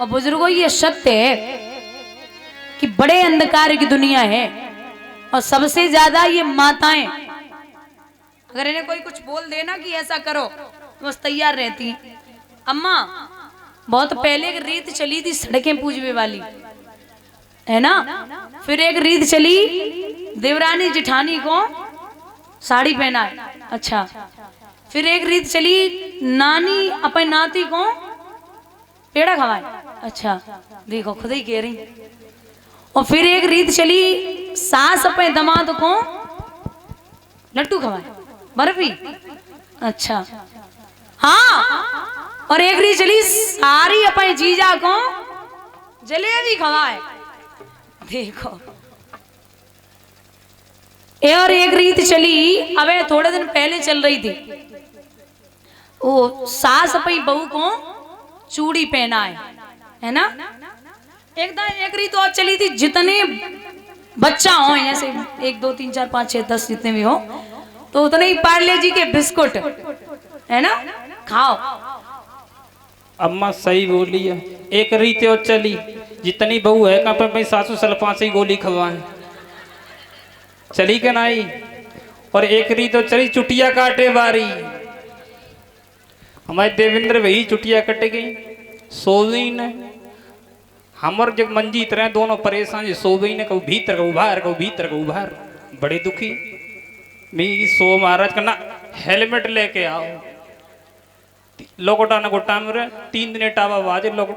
और बुजुर्गों ये सत्य है कि बड़े अंधकार की दुनिया है और सबसे ज्यादा ये माताएं, अगर इन्हें कोई कुछ बोल देना कि ऐसा करो तो बस तैयार रहती। अम्मा बहुत पहले एक रीत चली थी सड़कें पूजने वाली, है ना। फिर एक रीत चली देवरानी जिठानी को साड़ी पहनाए, अच्छा। फिर एक रीत चली नानी अपने नाती को पेड़ा खवाए, अच्छा। देखो खुद ही कह रही। और फिर एक रीत चली सास अपने दामाद को लड्डू खवाए, बर्फी, अच्छा। हाँ, और एक रीत चली सारी अपने जीजा को जलेबी खवाए, देखो। और एक रीत चली अबे थोड़े दिन पहले चल रही थी, वो सास अपनी बहू को चूड़ी पहनाए, है ना। एक रीत और चली थी जितने बच्चा हो, जैसे 1 2 3 4 5 6 10 जितने भी हो, तो उतने ही पार्ले जी के बिस्कुट, है ना, खाओ। अम्मा सही बोली है। एक रीत और चली जितनी बहू है कहाँ पे सासू सलफा से गोली खवाए, चली के नहीं। और एक रीत और चली चुटिया काटे बारी, हमारे देवेंद्र भाई चुटिया कटे गई, सोवी ने हमर जब मंजी तरह दोनों परेशान, सोवी ने कहू भीतर कहू बाहर, कहू भीतर कहू बाहर, बड़े दुखी। मैं सो महाराज करना हेलमेट लेके आओ, लोगोटा ने गोटा में 3 दिन टावा बाजे, लोग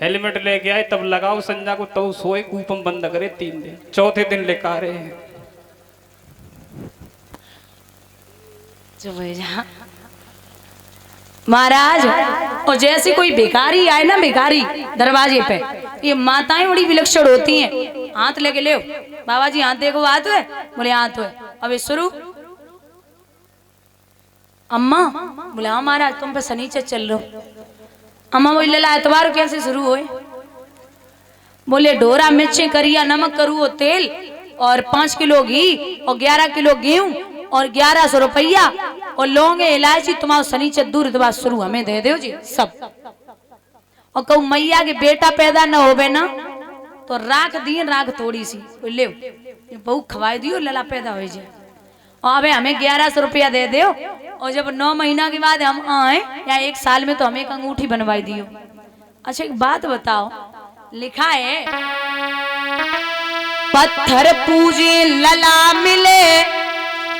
हेलमेट लेके आए तब लगाओ संजा को, तब सोए कूपम बंद करे 3 दिन, चौथे दिन लेकर आ रहे हैं। महाराज, और जैसे कोई भिखारी आए ना, भिखारी दरवाजे पे, ये माताएं बड़ी विलक्षण होती हैं। हाथ लेके ले बाबा जी, हाथ देखो, हाथ है, बोले हाथ है। अब शुरू अम्मा, बोले हाँ महाराज तुम पे शनिचर चल रहे हो। अम्मा बोले लला एतवार कैसे शुरू हुए? बोले ढोरा मिर्ची करिया नमक करूओ तेल और 5 किलो घी और 11 किलो गेहूं और 1100 रुपया और लौंगे इलायची, तुम्हारा शनिचर दूर दबा शुरू हमें दे दो जी सब। और कहू मैया के बेटा पैदा न होवे ना तो राख दी, राख थोड़ी सी ले बहु खवाई दियो, लला पैदा हो जाए। और अबे हमें 1100 रुपया दे दो, और जब 9 महीना के बाद हम आए या 1 साल में तो हमें एक अंगूठी बनवाई दियो। अच्छा एक बात बताओ, लिखा है पत्थर पूजे लला मिले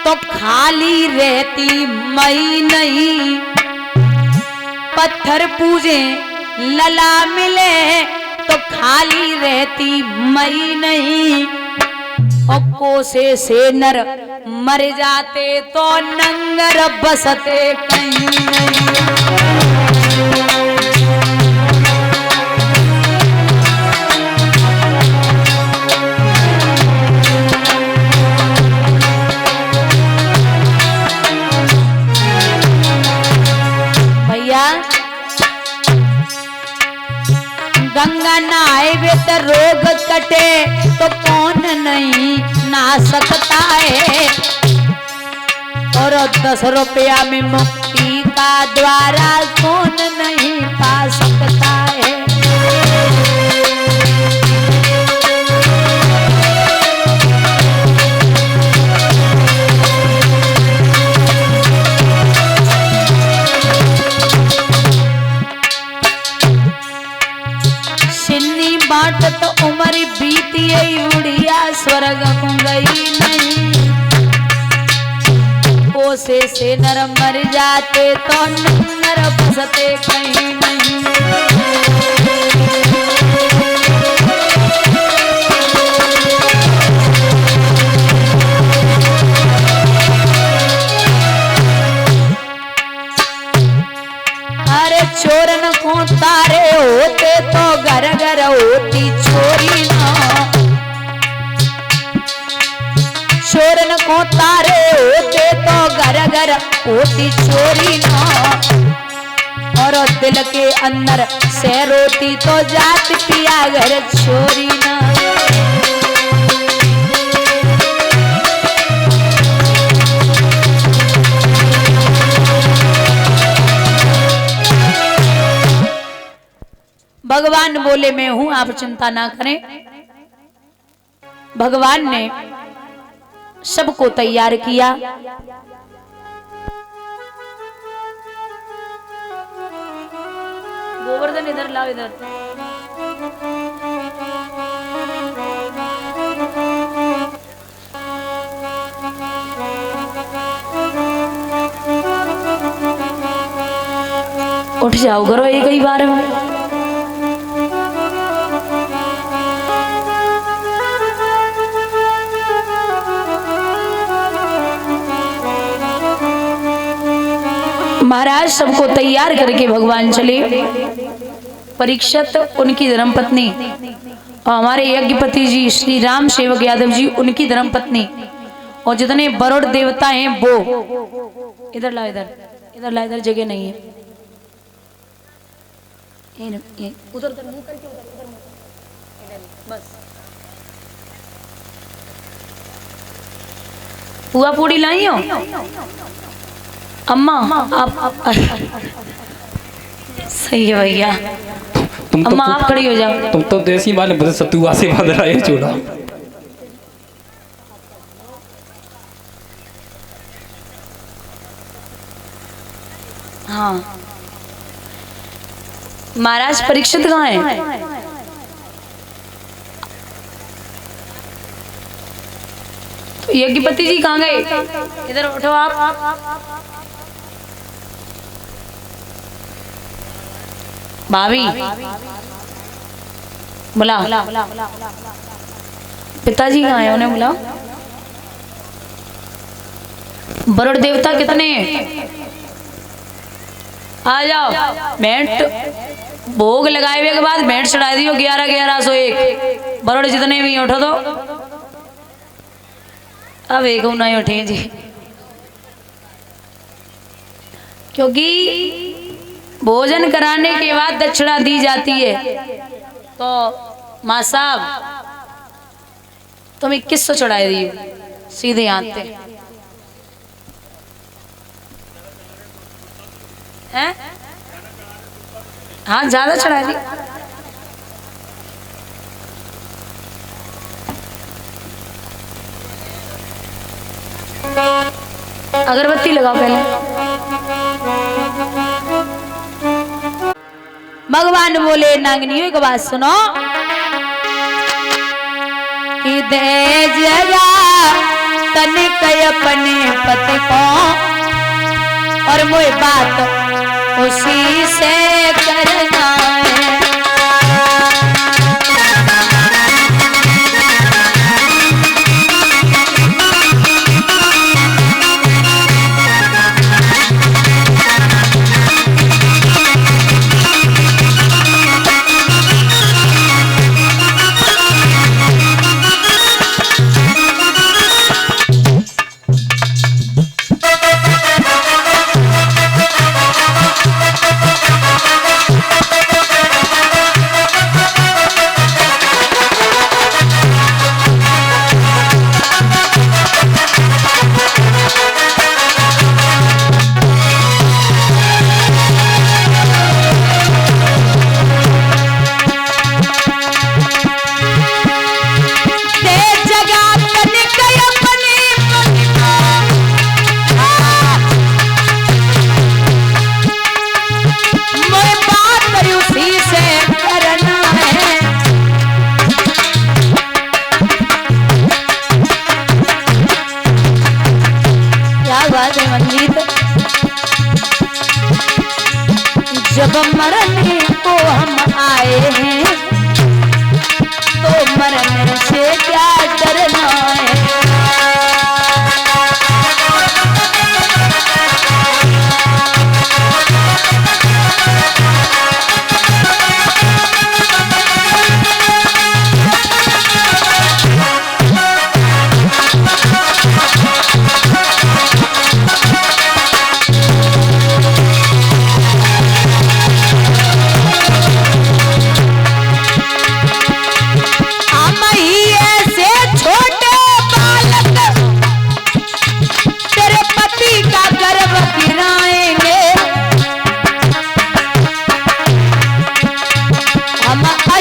तो खाली रहती मई नहीं, पत्थर पूजे लला मिले तो खाली रहती मई नहीं। और कोसे से नर मर जाते तो नंगर बसते कहीं नहीं। भैया गंगा नहाए वे तो रोग कटे तो कौन नहीं ना सकता है। और 10 रुपया में मुक्ति का द्वारा कौन नहीं पा सकता है। बाट तो उम्र बीती उड़िया स्वर्ग को गई नहीं। कोसे से नर मर जाते तो नर बसते कहीं नहीं। अरे चोरन को तारे होते तो घर घर होती चोरी ना, चोरन को तारे होते तो घर घर होती चोरी ना। और दिल के अंदर से रोती तो जात पिया घर चोरी ना। भगवान बोले मैं हूं, आप चिंता ना करें। भगवान ने सबको तैयार किया। गोवर्धन इधर लाओ, इधर। उठ जाओ करो एक ही बार में। महाराज सबको तैयार करके भगवान चले। परीक्षित उनकी धर्मपत्नी और हमारे यज्ञपति जी श्री राम सेवक यादव जी उनकी धर्मपत्नी और जितने बरोड़ देवता हैं वो इधर ला, इधर ला, इधर जगह नहीं है। उधर उधर मुंह करके उधर बस। पुआ पूड़ी लाई हो अम्मा? आप सही है भैया। अम्मा आप खड़ी हो जाओ। तुम तो देसी वाले बस सतुआ से बांध रहा है चूड़ा। हाँ महाराज परीक्षित कहाँ है? तो यज्ञपति जी कहाँ गए? इधर उठो आप। भाभी बुलाओ। पिताजी कहाँ है? उन्हें बुलाओ। वरुण देवता कितने हैं? आ जाओ। भेंट भोग लगाए हुए के बाद भेंट चढ़ा दियो 11,1101। वरुण जितने भी उठो तो अब एक नहीं उठे जी, क्योंकि भोजन कराने के बाद दक्षिणा दी जाती है। तो माँ साहब तुम 2100 चढ़ाई दी सीधे हाथ पे हैं? हाँ ज्यादा चढ़ा दी। अगरबत्ती लगाओ पहले। भगवान बोले नागनियों की बात सुनो कि दे जगा तनिक अपने पति को और मुझे बात उसी से करना है। जब मरने को हम आए हैं तो मरने से क्या डरना है।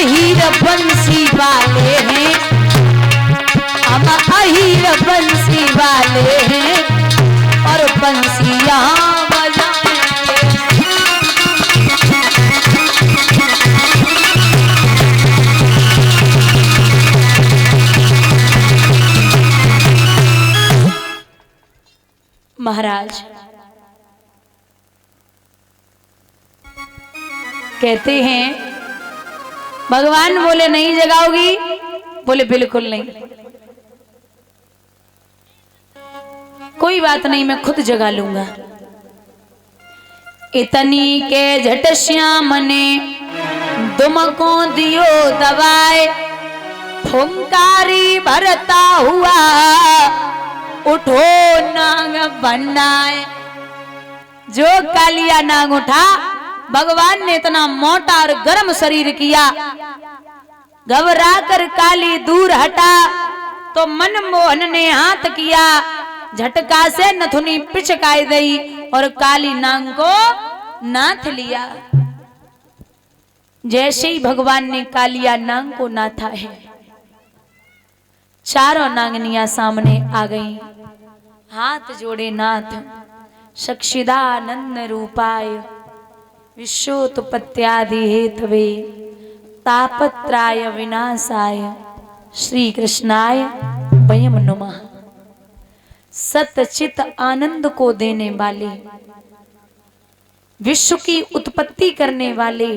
अहीर बंसी वाले हैं, हम अहीर बंसी वाले हैं और बंसियां बजाएंगे। महाराज कहते हैं, भगवान बोले नहीं जगाओगी? बोले बिल्कुल नहीं। कोई बात नहीं, मैं खुद जगा लूंगा। इतनी के झट श्याम ने दुमको दियो दबाए, फुंकारी भरता हुआ उठो नाग बनाए। जो कालिया नाग उठा, भगवान ने इतना मोटा और गर्म शरीर किया, घबरा कर काली दूर हटा तो मनमोहन ने हाथ किया, झटका से नथुनी पिचकाई गई और काली नाग को नाथ लिया। जैसे ही भगवान ने कालिया नाग को नाथा है, चारों नागनियां सामने आ गई। हाथ जोड़े नाथ, सक्षिदानंद रूपाय विश्वोत्पत्त्यादि हेतवे तापत्राय विनाशाय श्री कृष्णाय वयम नमः। सतचित आनंद को देने वाले, विश्व की उत्पत्ति करने वाले,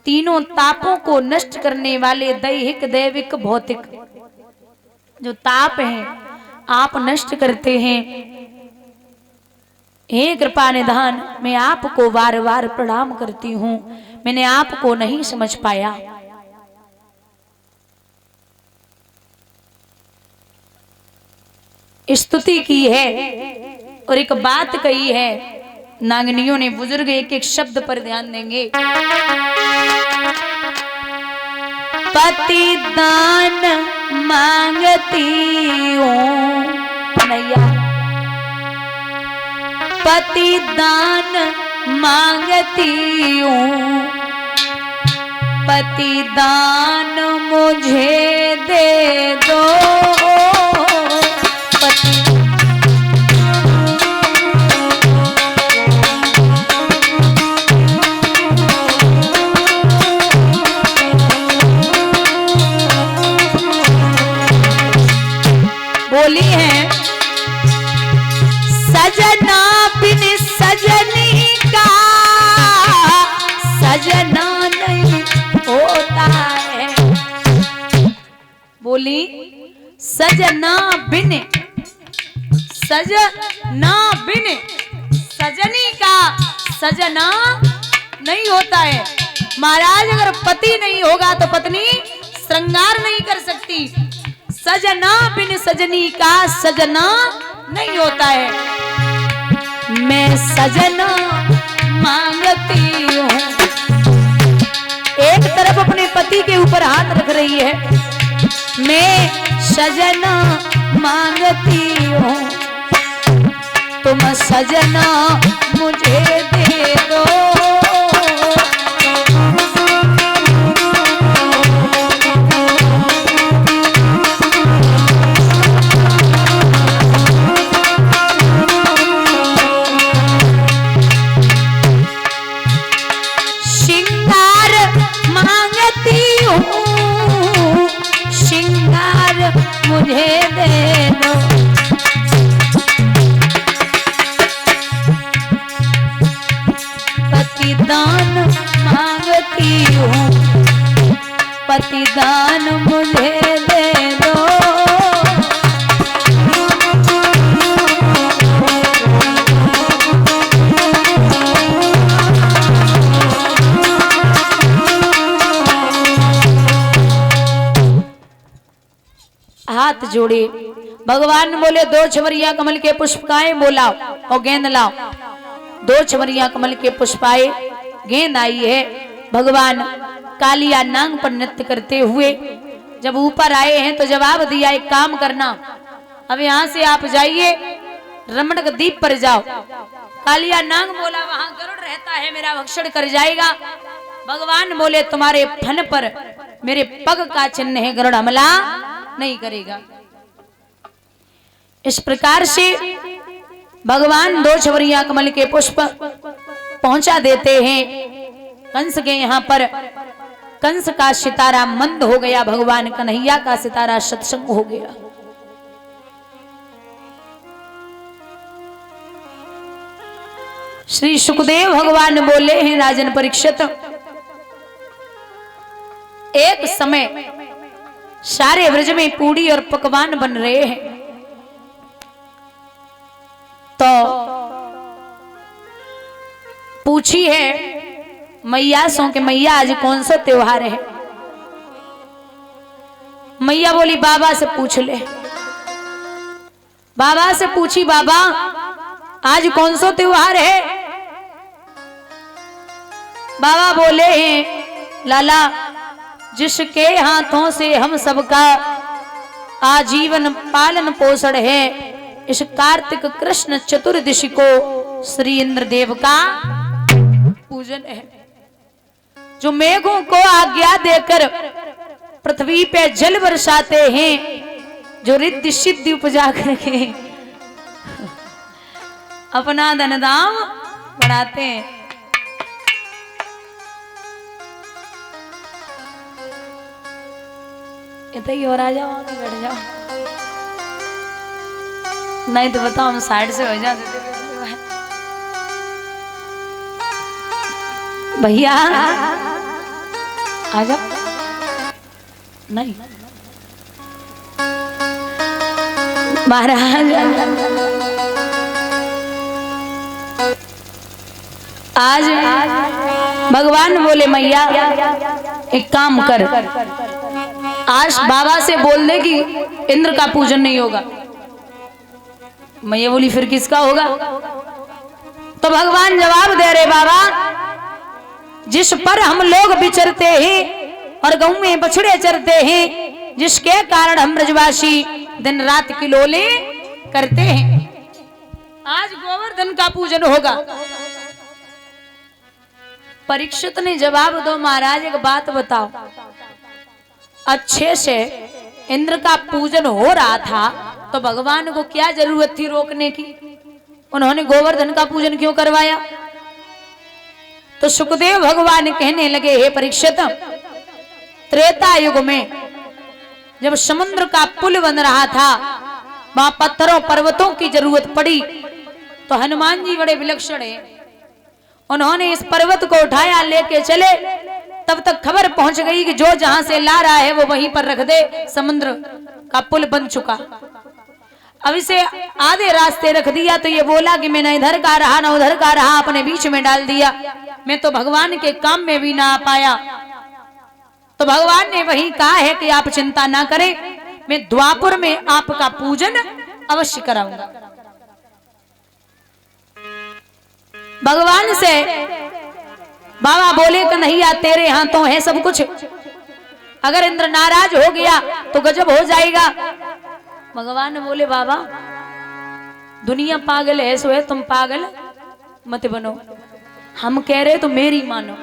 तीनों तापों को नष्ट करने वाले, दैहिक दैविक भौतिक जो ताप हैं आप नष्ट करते हैं। हे कृपा निधान, मैं आपको बार बार प्रणाम करती हूँ, मैंने आपको नहीं समझ पाया। स्तुति की है और एक बात कही है। नागनियों ने, बुजुर्ग एक एक शब्द पर ध्यान देंगे। पति दान मांगती हूँ नैया, पति दान मांगती हूँ, पति दान मुझे दे दो। बोली है, सजना बिन सजनी का सजना नहीं होता है। बोली, सजना बिन सजनी का सजना नहीं होता है। महाराज, अगर पति नहीं होगा तो पत्नी श्रृंगार नहीं कर सकती। सजना बिन सजनी का सजना नहीं होता है। मैं सजना मांगती हूँ। एक तरफ अपने पति के ऊपर हाथ रख रही है, मैं सजना मांगती हूँ, तुम सजना मुझे दे दो। मुझे दे दो। पतिदान मांगती हूँ, पतिदान मुझे दे दो। हाथ जोड़े, भगवान बोले दो छवरिया कमल के पुष्प आए, बोला और गेंद लाओ। दो छवरिया कमल के पुष्प आए, गेंद आई है। भगवान कालिया नाग पर नृत्य करते हुए जब ऊपर आए हैं तो जवाब दिया, एक काम करना, अब यहाँ से आप जाइए, रमणक द्वीप पर जाओ। कालिया नाग बोला वहां गरुड़ रहता है, मेरा भक्षण कर जाएगा। भगवान बोले तुम्हारे फन पर मेरे पग का चिन्ह है, गरुड़ हमला नहीं करेगा। इस प्रकार से भगवान दो छवरिया कमल के पुष्प पहुंचा देते हैं कंस के यहाँ पर। कंस का सितारा मंद हो गया, भगवान कन्हैया का सितारा सत्संग हो गया। श्री सुखदेव भगवान बोले हैं राजन परीक्षित, एक समय सारे ब्रज में पूड़ी और पकवान बन रहे हैं, तो पूछी है मैया सो के मैया आज कौन सा त्योहार है। मैया बोली बाबा से पूछ ले। बाबा से पूछी बाबा आज कौन सा त्योहार है। बाबा बोले हैं लाला जिसके हाथों से हम सबका आजीवन पालन पोषण है, इस कार्तिक कृष्ण चतुर्दशी को श्री इंद्रदेव का पूजन है, जो मेघों को आज्ञा देकर पृथ्वी पे जल बरसाते हैं, जो रिद्धि सिद्धि उपजा करके अपना धन धाम बढ़ाते हैं। इतना ही और आ जाओ, बैठ जाओ, नहीं तो बताओ हम साइड से हो जाते भैया, आ जाओ। नहीं महाराज आज भगवान बोले मैया एक काम कर, आज बाबा से बोल दे कि इंद्र का पूजन नहीं होगा। मैया बोली फिर किसका होगा। तो भगवान जवाब दे रहे बाबा जिस पर हम लोग विचरते हैं और गऊ में बछड़े चरते हैं, जिसके कारण हम ब्रजवासी दिन रात किलोले करते हैं, आज गोवर्धन का पूजन होगा। परीक्षित ने जवाब दो महाराज एक बात बताओ, अच्छे से इंद्र का पूजन हो रहा था तो भगवान को क्या जरूरत थी रोकने की, उन्होंने गोवर्धन का पूजन क्यों करवाया। तो सुखदेव भगवान कहने लगे हे परीक्षित, त्रेता युग में जब समुद्र का पुल बन रहा था, वहां पत्थरों पर्वतों की जरूरत पड़ी, तो हनुमान जी बड़े विलक्षण हैं, उन्होंने इस पर्वत को उठाया लेके चले। तब तक खबर पहुंच गई कि जो जहां से ला रहा है वो वहीं पर रख दे, समुद्र का पुल बन चुका। अब इसे आधे रास्ते रख दिया तो ये बोला कि मैं न इधर का रहा न उधर का रहा, अपने बीच में डाल दिया, मैं तो भगवान के काम में भी ना आ पाया। तो भगवान ने वही कहा है कि आप चिंता ना करें, मैं द्वापर में आपका पूजन अवश्य कराऊंगा। भगवान से बाबा बोले कन्हैया तेरे हाथों है सब कुछ, अगर इंद्र नाराज हो गया तो गजब हो जाएगा। भगवान बोले बाबा दुनिया पागल है, सो है तुम पागल मत बनो, हम कह रहे तो मेरी मानो।